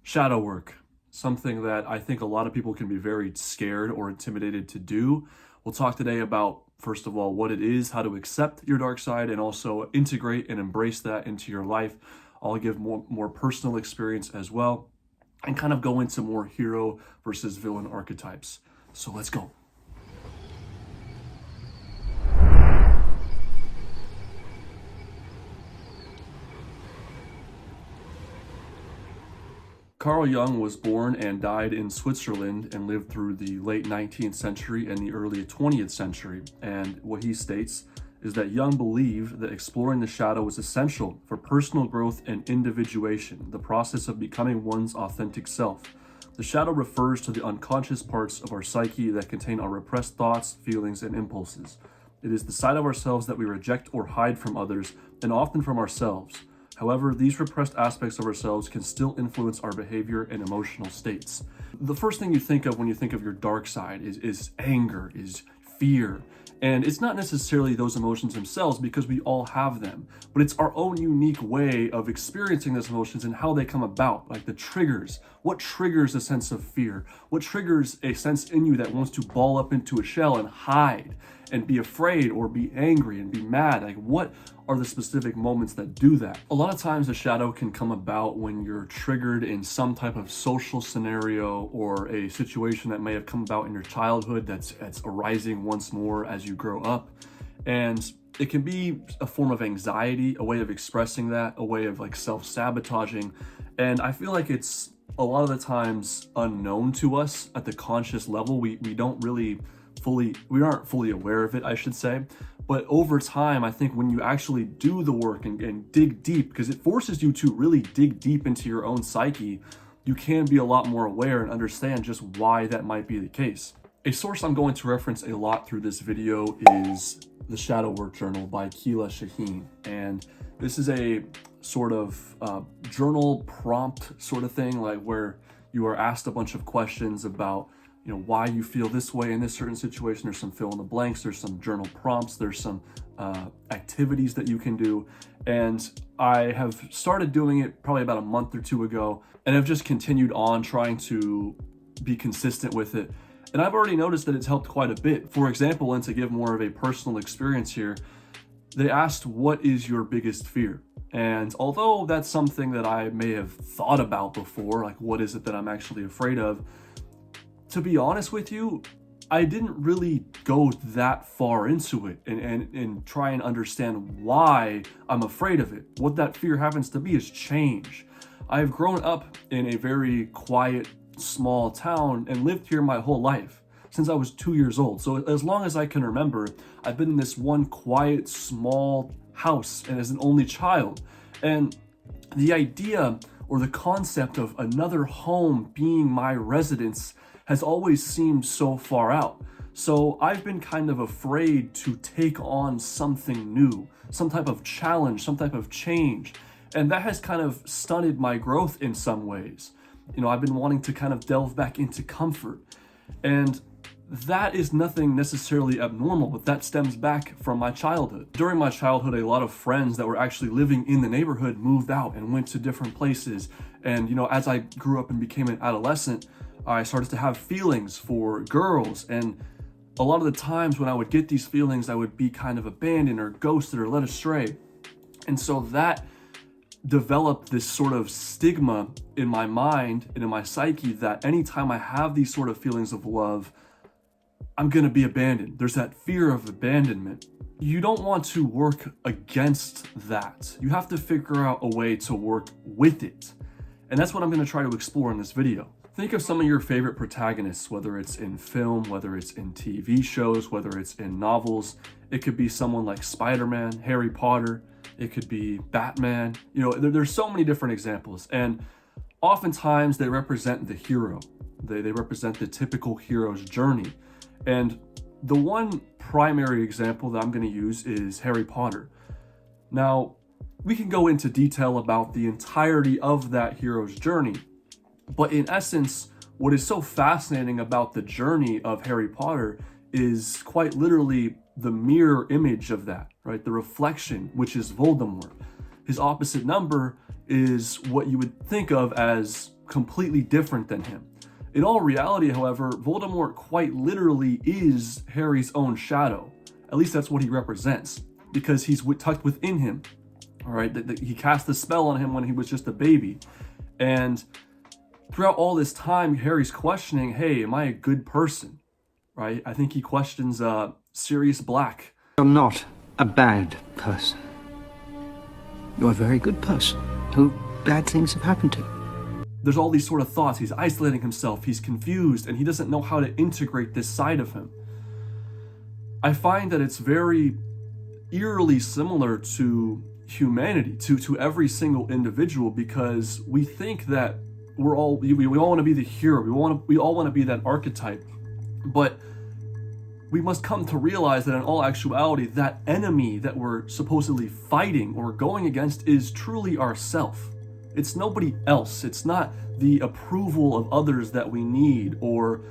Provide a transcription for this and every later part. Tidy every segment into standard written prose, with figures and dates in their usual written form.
Shadow work, something that I think a lot of people can be very scared or intimidated to do. We'll talk today about, first of all, what it is, how to accept your dark side, and also integrate and embrace that into your life. I'll give more personal experience as well, and kind of go into more hero versus villain archetypes. So let's go. Carl Jung was born and died in Switzerland and lived through the late 19th century and the early 20th century. And what he states is that Jung believed that exploring the shadow was essential for personal growth and individuation, the process of becoming one's authentic self. The shadow refers to the unconscious parts of our psyche that contain our repressed thoughts, feelings, and impulses. It is the side of ourselves that we reject or hide from others, and often from ourselves. However, these repressed aspects of ourselves can still influence our behavior and emotional states. The first thing you think of when you think of your dark side is anger, is fear. And it's not necessarily those emotions themselves, because we all have them, but it's our own unique way of experiencing those emotions and how they come about, like the triggers. What triggers a sense of fear? What triggers a sense in you that wants to ball up into a shell and hide and be afraid or be angry and be mad? Like, what are the specific moments that do that? A lot of times the shadow can come about when you're triggered in some type of social scenario or a situation that may have come about in your childhood that's arising once more as you grow up. And it can be a form of anxiety, a way of expressing that, a way of like self-sabotaging. And I feel like it's a lot of the times unknown to us at the conscious level. We aren't fully aware of it, I should say. But over time, I think when you actually do the work and dig deep, because it forces you to really dig deep into your own psyche, you can be a lot more aware and understand just why that might be the case. A source I'm going to reference a lot through this video is the Shadow Work Journal by Keela Shaheen. And this is a sort of journal prompt sort of thing, like where you are asked a bunch of questions about why you feel this way in this certain situation. There's some fill in the blanks, there's some journal prompts, there's some activities that you can do. And I have started doing it probably about a month or two ago, and I've just continued on trying to be consistent with it. And I've already noticed that it's helped quite a bit. For example, and to give more of a personal experience here, they asked, what is your biggest fear? And although that's something that I may have thought about before, like what is it that I'm actually afraid of, to be honest with you, I didn't really go that far into it and try and understand why I'm afraid of it. What that fear happens to be is change. I've grown up in a very quiet, small town and lived here my whole life since I was 2 years old. So as long as I can remember, I've been in this one quiet, small house and as an only child. And the idea or the concept of another home being my residence has always seemed so far out. So I've been kind of afraid to take on something new, some type of challenge, some type of change. And that has kind of stunted my growth in some ways. I've been wanting to kind of delve back into comfort. And that is nothing necessarily abnormal, but that stems back from my childhood. During my childhood, a lot of friends that were actually living in the neighborhood moved out and went to different places. And, as I grew up and became an adolescent, I started to have feelings for girls, and a lot of the times when I would get these feelings, I would be kind of abandoned or ghosted or led astray. And so that developed this sort of stigma in my mind and in my psyche that anytime I have these sort of feelings of love, I'm gonna be abandoned. There's that fear of abandonment. You don't want to work against that. You have to figure out a way to work with it. And that's what I'm gonna try to explore in this video. Think of some of your favorite protagonists, whether it's in film, whether it's in TV shows, whether it's in novels. It could be someone like Spider-Man, Harry Potter. It could be Batman. There's so many different examples. And oftentimes they represent the hero. They represent the typical hero's journey. And the one primary example that I'm going to use is Harry Potter. Now, we can go into detail about the entirety of that hero's journey. But in essence, what is so fascinating about the journey of Harry Potter is quite literally the mirror image of that, right? The reflection, which is Voldemort. His opposite number is what you would think of as completely different than him. In all reality, however, Voldemort quite literally is Harry's own shadow. At least that's what he represents, because he's tucked within him. All right, he cast the spell on him when he was just a baby. And throughout all this time, Harry's questioning, hey, am I a good person? Right? I think he questions Sirius Black. You're not a bad person. You're a very good person who bad things have happened to. There's all these sort of thoughts. He's isolating himself. He's confused, and he doesn't know how to integrate this side of him. I find that it's very eerily similar to humanity, to every single individual, because we think that we all want to be the hero. We all want to be that archetype, but we must come to realize that in all actuality, that enemy that we're supposedly fighting or going against is truly ourself. It's nobody else. It's not the approval of others that we need, or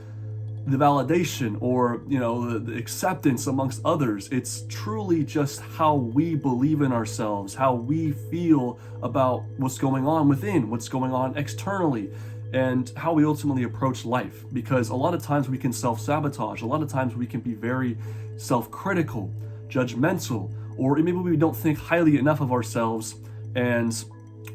the validation, or the acceptance amongst others. It's truly just how we believe in ourselves, how we feel about what's going on within, what's going on externally, and how we ultimately approach life. Because a lot of times we can self-sabotage, a lot of times we can be very self-critical, judgmental, or maybe we don't think highly enough of ourselves and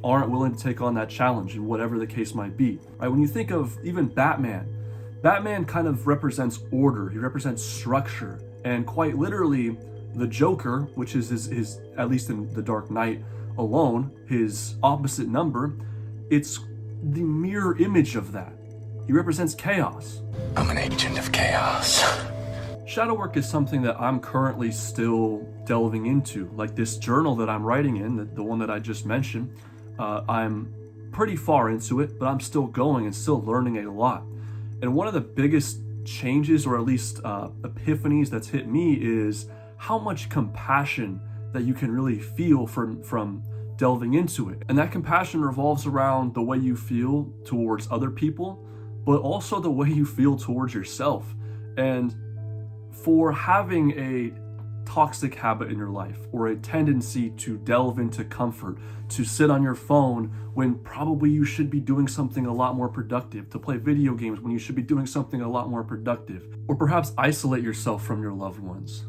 aren't willing to take on that challenge, and whatever the case might be. Right? When you think of even Batman kind of represents order, he represents structure, and quite literally the Joker, which is his at least in The Dark Knight alone, his opposite number, it's the mirror image of that. He represents chaos. I'm an agent of chaos. Shadow work is something that I'm currently still delving into. Like this journal that I'm writing in, the one that I just mentioned, I'm pretty far into it, but I'm still going and still learning a lot. And one of the biggest changes, or at least epiphanies that's hit me, is how much compassion that you can really feel from delving into it. And that compassion revolves around the way you feel towards other people, but also the way you feel towards yourself. And for having a toxic habit in your life, or a tendency to delve into comfort, to sit on your phone when probably you should be doing something a lot more productive, to play video games when you should be doing something a lot more productive, or perhaps isolate yourself from your loved ones,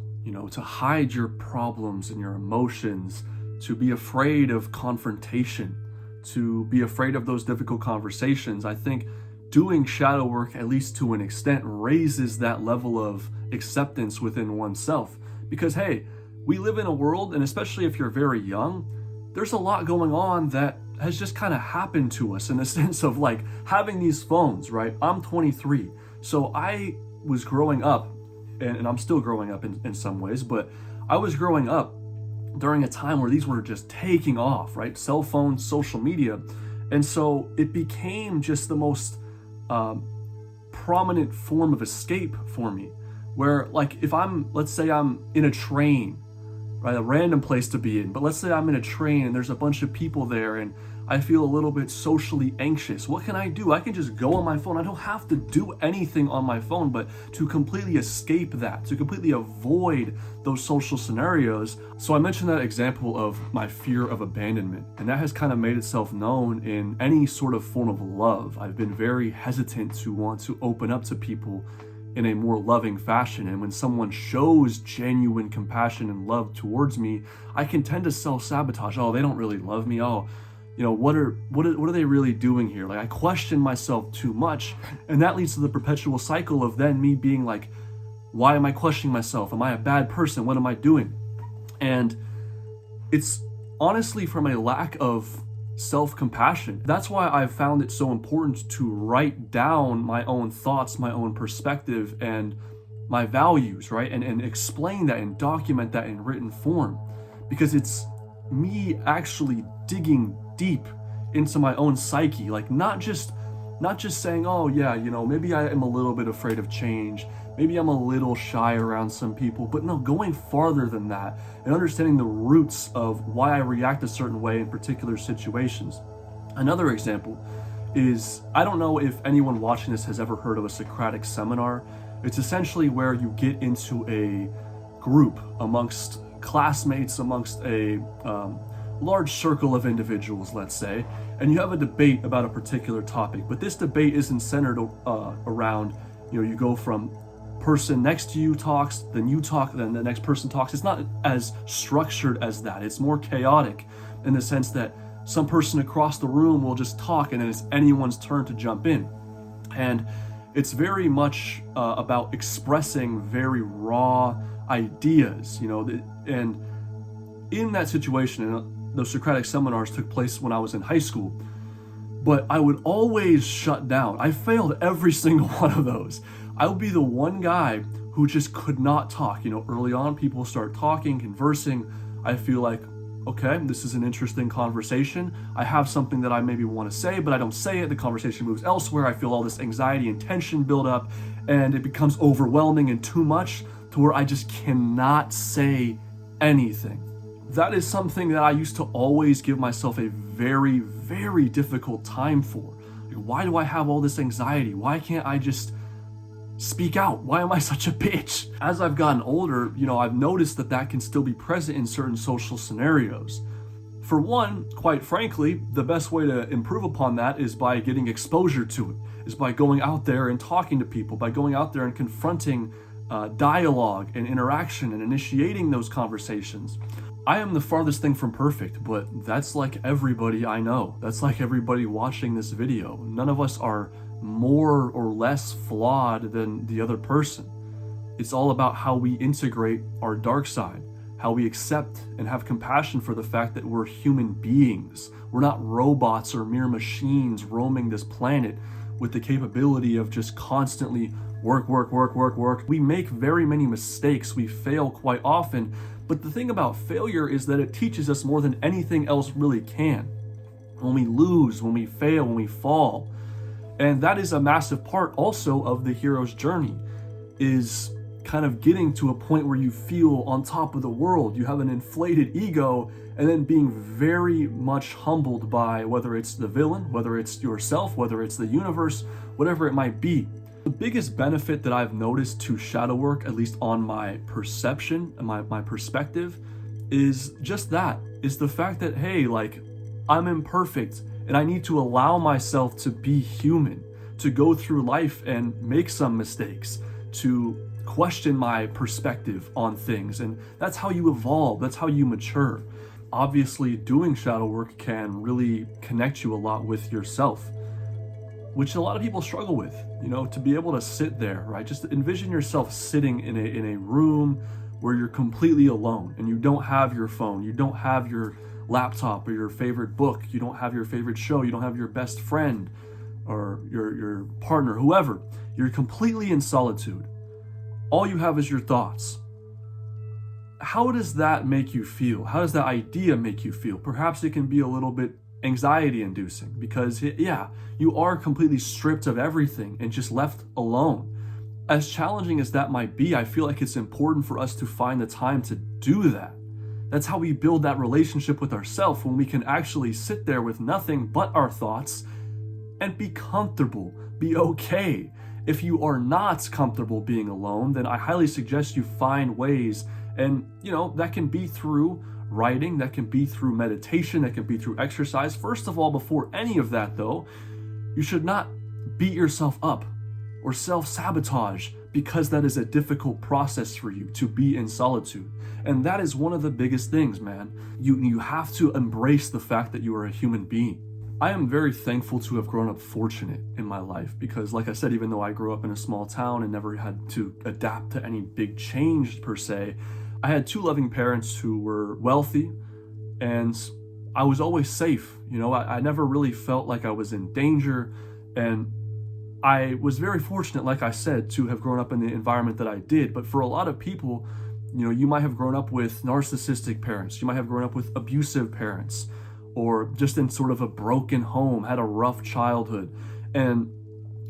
to hide your problems and your emotions, to be afraid of confrontation, to be afraid of those difficult conversations. I think doing shadow work, at least to an extent, raises that level of acceptance within oneself. Because hey, we live in a world, and especially if you're very young, there's a lot going on that has just kind of happened to us, in the sense of like having these phones, right? I'm 23, so I was growing up, and I'm still growing up in some ways, but I was growing up during a time where these were just taking off, right? Cell phones, social media. And so it became just the most prominent form of escape for me, where like if let's say I'm in a train, right, a random place to be in, but let's say I'm in a train and there's a bunch of people there and I feel a little bit socially anxious. What can I do? I can just go on my phone. I don't have to do anything on my phone, but to completely escape that, to completely avoid those social scenarios. So I mentioned that example of my fear of abandonment, and that has kind of made itself known in any sort of form of love. I've been very hesitant to want to open up to people in a more loving fashion, and when someone shows genuine compassion and love towards me, I can tend to self-sabotage. Oh, they don't really love me. Oh, what are they really doing here? Like I question myself too much, and that leads to the perpetual cycle of then me being like, why am I questioning myself? Am I a bad person? What am I doing? And it's honestly from a lack of self-compassion. That's why I've found it so important to write down my own thoughts, my own perspective, and my values, right? And explain that and document that in written form, because it's me actually digging deep into my own psyche, like not just saying, oh yeah, maybe I am a little bit afraid of change, maybe I'm a little shy around some people, but no, going farther than that and understanding the roots of why I react a certain way in particular situations. Another example is, I don't know if anyone watching this has ever heard of a Socratic seminar. It's essentially where you get into a group amongst classmates, amongst a large circle of individuals, let's say, and you have a debate about a particular topic, but this debate isn't centered around, you go from person next to you talks, then you talk, then the next person talks. It's not as structured as that. It's more chaotic in the sense that some person across the room will just talk and then it's anyone's turn to jump in. And it's very much about expressing very raw ideas, and in that situation, and those Socratic seminars took place when I was in high school, but I would always shut down. I failed every single one of those. I would be the one guy who just could not talk. Early on, people start talking, conversing. I feel like, okay, this is an interesting conversation. I have something that I maybe want to say, but I don't say it. The conversation moves elsewhere. I feel all this anxiety and tension build up, and it becomes overwhelming and too much to where I just cannot say anything. That is something that I used to always give myself a very, very difficult time for. Why do I have all this anxiety? Why can't I just speak out? Why am I such a bitch? As I've gotten older, I've noticed that can still be present in certain social scenarios. For one, quite frankly, the best way to improve upon that is by getting exposure to it, is by going out there and talking to people, by going out there and confronting dialogue and interaction and initiating those conversations. I am the farthest thing from perfect, but that's like everybody I know. That's like everybody watching this video. None of us are more or less flawed than the other person. It's all about how we integrate our dark side, how we accept and have compassion for the fact that we're human beings. We're not robots or mere machines roaming this planet with the capability of just constantly work. We make very many mistakes. We fail quite often. But the thing about failure is that it teaches us more than anything else really can. When we lose, when we fail, when we fall. And that is a massive part also of the hero's journey, is kind of getting to a point where you feel on top of the world. You have an inflated ego, and then being very much humbled by whether it's the villain, whether it's yourself, whether it's the universe, whatever it might be. The biggest benefit that I've noticed to shadow work, at least on my perception and my perspective, is just that, is the fact that, hey, I'm imperfect and I need to allow myself to be human, to go through life and make some mistakes, to question my perspective on things. And that's how you evolve, that's how you mature. Obviously, doing shadow work can really connect you a lot with yourself, which a lot of people struggle with, to be able to sit there, right? Just envision yourself sitting in a room where you're completely alone and you don't have your phone, you don't have your laptop or your favorite book, you don't have your favorite show, you don't have your best friend or your partner, whoever. You're completely in solitude. All you have is your thoughts. How does that make you feel? How does that idea make you feel? Perhaps it can be a little bit anxiety inducing because you are completely stripped of everything and just left alone. As challenging as that might be, I feel like it's important for us to find the time to do that. That's how we build that relationship with ourselves, when we can actually sit there with nothing but our thoughts and be comfortable, be okay. If you are not comfortable being alone, then I highly suggest you find ways, and that can be through writing, that can be through meditation, that can be through exercise. First of all, before any of that though, you should not beat yourself up or self-sabotage, because that is a difficult process for you to be in solitude. And that is one of the biggest things, man. You have to embrace the fact that you are a human being. I am very thankful to have grown up fortunate in my life because, like I said, even though I grew up in a small town and never had to adapt to any big change per se, I had two loving parents who were wealthy, and I was always safe. I never really felt like I was in danger, and I was very fortunate, like I said, to have grown up in the environment that I did. But for a lot of people, you might have grown up with narcissistic parents, you might have grown up with abusive parents, or just in sort of a broken home, had a rough childhood. And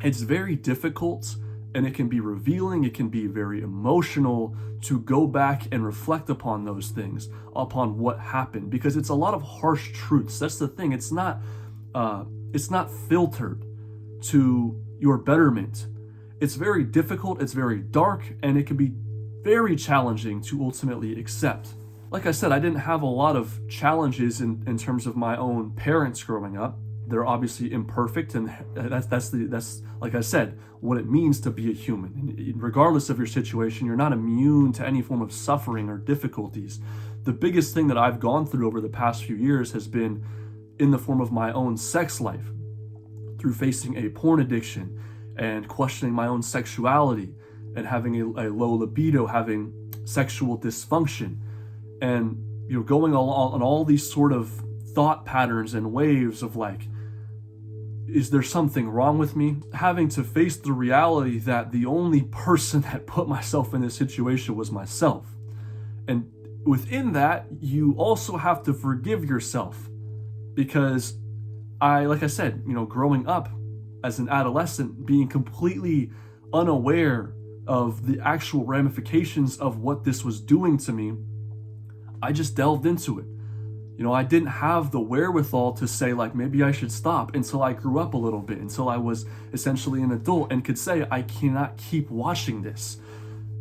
it's very difficult, and it can be revealing, it can be very emotional to go back and reflect upon those things, upon what happened, because it's a lot of harsh truths. That's the thing. It's not filtered to your betterment. It's very difficult, it's very dark, and it can be very challenging to ultimately accept. Like I said, I didn't have a lot of challenges in terms of my own parents growing up, they're obviously imperfect, and that's like I said, what it means to be a human. And regardless of your situation, you're not immune to any form of suffering or difficulties. The biggest thing that I've gone through over the past few years has been in the form of my own sex life, through facing a porn addiction and questioning my own sexuality and having a low libido, having sexual dysfunction, and going on all these sort of thought patterns and waves of like, is there something wrong with me? Having to face the reality that the only person that put myself in this situation was myself. And within that, you also have to forgive yourself, because like I said, growing up as an adolescent, being completely unaware of the actual ramifications of what this was doing to me, I just delved into it. I didn't have the wherewithal to say like, maybe I should stop, until I grew up a little bit, until I was essentially an adult and could say, I cannot keep watching this.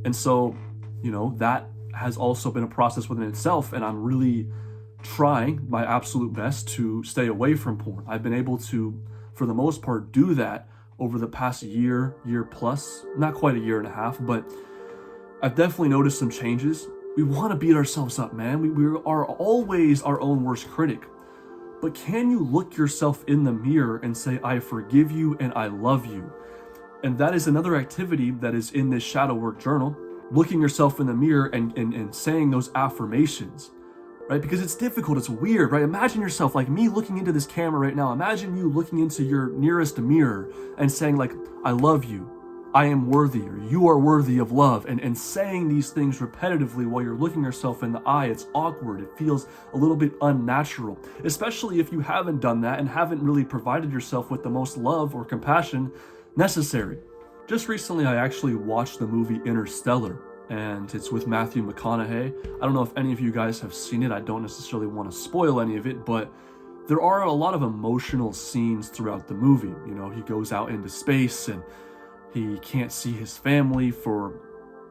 And so, that has also been a process within itself, and I'm really trying my absolute best to stay away from porn. I've been able to, for the most part, do that over the past year plus, not quite a year and a half, but I've definitely noticed some changes. We want to beat ourselves up, man. We are always our own worst critic. But can you look yourself in the mirror and say, I forgive you and I love you? And that is another activity that is in this shadow work journal, looking yourself in the mirror and saying those affirmations, right? Because it's difficult, it's weird, right? Imagine yourself, like me looking into this camera right now. Imagine you looking into your nearest mirror and saying like, I love you, I am worthy, or you are worthy of love, and saying these things repetitively while you're looking yourself in the eye. It's awkward. It feels a little bit unnatural, especially if you haven't done that and haven't really provided yourself with the most love or compassion necessary. Just recently, I actually watched the movie Interstellar, and it's with Matthew McConaughey. I don't know if any of you guys have seen it. I don't necessarily want to spoil any of it, but there are a lot of emotional scenes throughout the movie. He goes out into space and he can't see his family for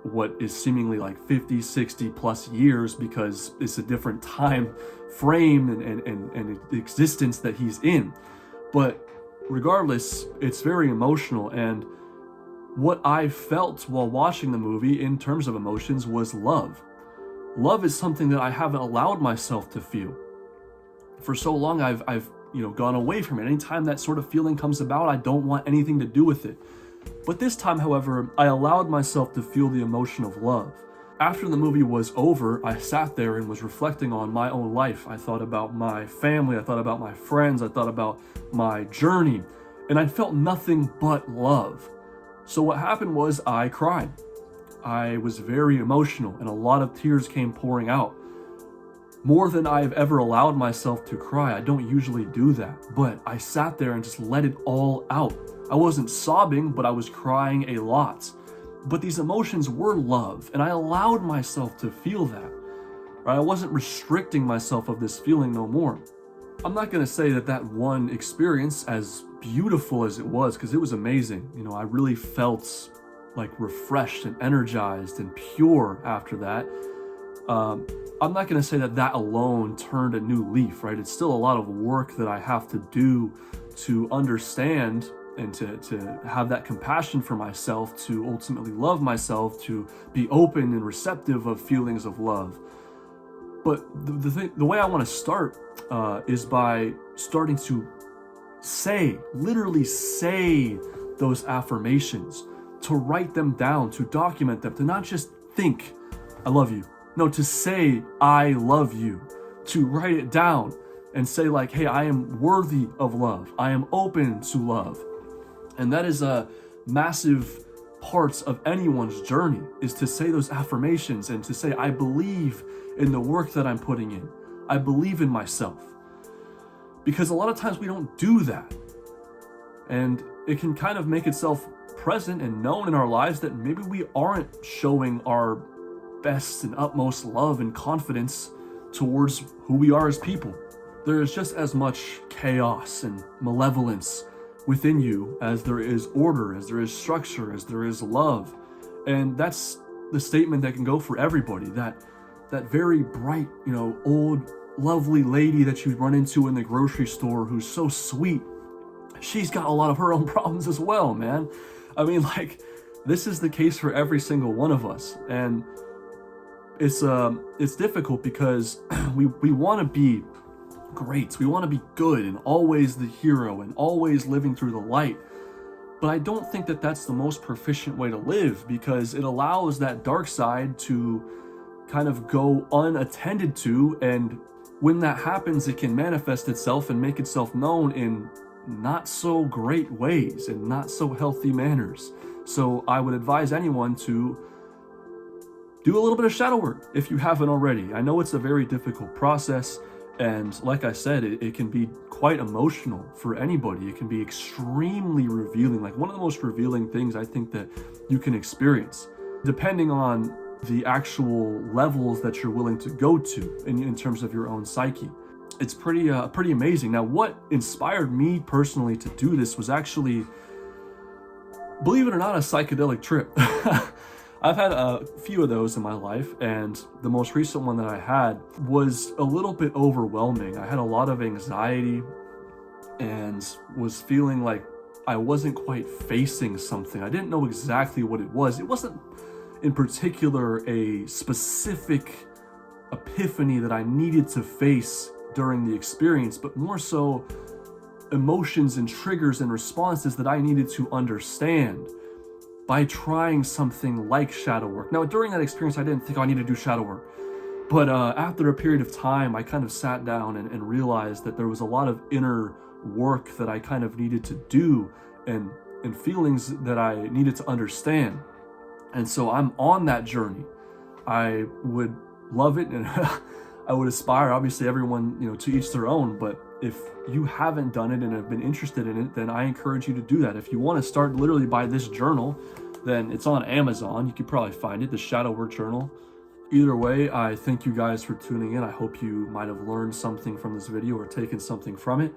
what is seemingly like 50, 60 plus years, because it's a different time frame and existence that he's in. But regardless, it's very emotional. And what I felt while watching the movie in terms of emotions was love. Love is something that I haven't allowed myself to feel. For so long, I've gone away from it. Anytime that sort of feeling comes about, I don't want anything to do with it. But this time, however, I allowed myself to feel the emotion of love. After the movie was over, I sat there and was reflecting on my own life. I thought about my family, I thought about my friends, I thought about my journey, and I felt nothing but love. So what happened was I cried. I was very emotional, and a lot of tears came pouring out. More than I've ever allowed myself to cry. I don't usually do that, but I sat there and just let it all out. I wasn't sobbing, but I was crying a lot. But these emotions were love, and I allowed myself to feel that. Right? I wasn't restricting myself of this feeling no more. I'm not going to say that one experience, as beautiful as it was, because it was amazing. I really felt like refreshed and energized and pure after that. I'm not going to say that alone turned a new leaf, right? It's still a lot of work that I have to do to understand and to have that compassion for myself, to ultimately love myself, to be open and receptive of feelings of love. But the way I want to start is by starting to literally say those affirmations, to write them down, to document them, to not just think, I love you. No, to say, I love you, to write it down and say like, hey, I am worthy of love. I am open to love. And that is a massive part of anyone's journey, is to say those affirmations and to say, I believe in the work that I'm putting in. I believe in myself. Because a lot of times we don't do that. And it can kind of make itself present and known in our lives that maybe we aren't showing our best and utmost love and confidence towards who we are as people. There is just as much chaos and malevolence within you as there is order, as there is structure, as there is love. And that's the statement that can go for everybody. That very bright, old lovely lady that you run into in the grocery store who's so sweet, she's got a lot of her own problems as well, man. I mean, like, this is the case for every single one of us. And it's difficult because we want to be great. We want to be good and always the hero and always living through the light. But I don't think that that's the most proficient way to live, because it allows that dark side to kind of go unattended to. And when that happens, it can manifest itself and make itself known in not so great ways and not so healthy manners. So I would advise anyone to do a little bit of shadow work if you haven't already. I know it's a very difficult process, and like I said, it can be quite emotional for anybody. It can be extremely revealing, like one of the most revealing things I think that you can experience, depending on the actual levels that you're willing to go to in terms of your own psyche. It's pretty amazing. Now, what inspired me personally to do this was actually, believe it or not, a psychedelic trip. I've had a few of those in my life, and the most recent one that I had was a little bit overwhelming. I had a lot of anxiety and was feeling like I wasn't quite facing something. I didn't know exactly what it was. It wasn't in particular a specific epiphany that I needed to face during the experience, but more so emotions and triggers and responses that I needed to understand by trying something like shadow work. Now, during that experience, I didn't think, I need to do shadow work. But after a period of time, I kind of sat down and realized that there was a lot of inner work that I kind of needed to do, and feelings that I needed to understand. And so I'm on that journey. I would love it, and I would aspire, obviously everyone, to each their own, but if you haven't done it and have been interested in it, then I encourage you to do that. If you want to start, literally buy this journal, then it's on Amazon. You could probably find it, the Shadow Work Journal. Either way, I thank you guys for tuning in. I hope you might have learned something from this video or taken something from it.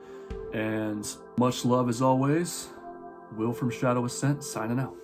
And much love as always. Will from Shadow Ascent, signing out.